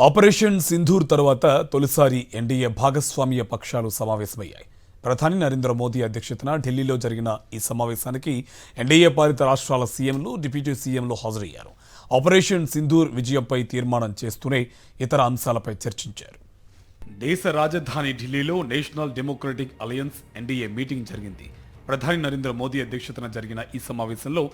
Operation Sindoor తర్వాత తొలిసారి NDA భాగస్వామ్య పక్షాలు సమావేశమయ్యాయి. ప్రధాని నరేంద్ర మోదీ అధ్యక్షతన ఢిల్లీలో జరిగిన ఈ సమావేశానికి ఎన్డీఏ పాలిత రాష్ట్రాల సీఎంలు, డిప్యూటీ సీఎంలు హాజరయ్యారు. ఆపరేషన్ సింధూర్ విజయంపై తీర్మానం చేస్తూనే ఇతర అంశాలపై చర్చించారు. దేశ రాజధాని ఢిల్లీలో national democratic alliance NDA meeting జరిగింది. ప్రధాని నరేంద్ర మోదీ అధ్యక్షతన జరిగిన ఈ సమావేశంలో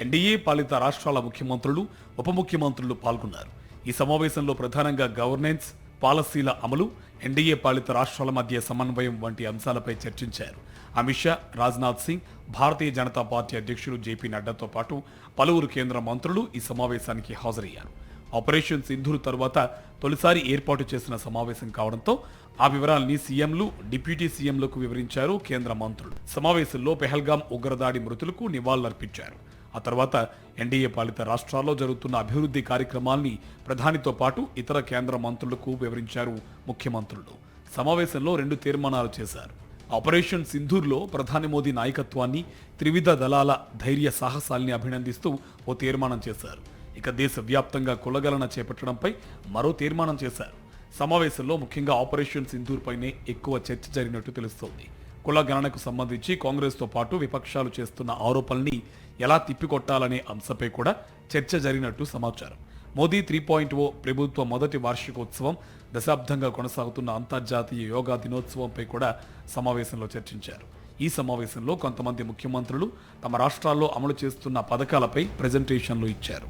ఎన్డీఏ పాలిత రాష్ట్రాల ముఖ్యమంత్రులు, ఉప ముఖ్యమంత్రులు పాల్గొన్నారు. ఈ సమావేశంలో ప్రధానంగా గవర్నెన్స్, పాలసీల అమలు, ఎన్డీఏ పాలిత రాష్ట్రాల మధ్య సమన్వయం వంటి అంశాలపై చర్చించారు. అమిత్ షా, రాజ్నాథ్ సింగ్, భారతీయ జనతా పార్టీ అధ్యక్షుడు జేపీ నడ్డాతో పాటు పలువురు కేంద్ర మంత్రులు ఈ సమావేశానికి హాజరయ్యారు. ఆపరేషన్ సింధూర్ తర్వాత తొలిసారి ఏర్పాటు చేసిన సమావేశం కావడంతో ఆ వివరాల్ని సీఎంలు, డిప్యూటీ సీఎంలకు వివరించారు కేంద్ర మంత్రులు. సమావేశంలో పెహల్గాం ఉగ్రదాడి మృతులకు నివాళులర్పించారు. ఆ తర్వాత ఎన్డీఏ పాలిత రాష్ట్రాల్లో జరుగుతున్న అభివృద్ధి కార్యక్రమాల్ని ప్రధానితో పాటు ఇతర కేంద్ర మంత్రులకు వివరించారు ముఖ్యమంత్రులు. సమావేశంలో 2 తీర్మానాలు చేశారు. ఆపరేషన్ సింధూర్లో ప్రధాని మోదీ నాయకత్వాన్ని, త్రివిధ దళాల ధైర్య సాహసాల్ని అభినందిస్తూ ఓ తీర్మానం చేశారు. ఇక దేశవ్యాప్తంగా కులగణన చేపట్టడంపై మరో తీర్మానం చేశారు. సమావేశంలో ముఖ్యంగా ఆపరేషన్ సింధూర్ పైనే ఎక్కువ చర్చ జరిగినట్టు తెలుస్తోంది. కుల గణనకు సంబంధించి కాంగ్రెస్తో పాటు విపక్షాలు చేస్తున్న ఆరోపణల్ని ఎలా తిప్పికొట్టాలనే అంశంపై కూడా చర్చ జరిగినట్టు సమాచారం. మోదీ 3.0 ప్రభుత్వ మొదటి వార్షికోత్సవం, దశాబ్దంగా కొనసాగుతున్న అంతర్జాతీయ యోగా దినోత్సవంపై కూడా సమావేశంలో చర్చించారు. ఈ సమావేశంలో కొంతమంది ముఖ్యమంత్రులు తమ రాష్ట్రాల్లో అమలు చేస్తున్న పథకాలపై ప్రెజెంటేషన్లు ఇచ్చారు.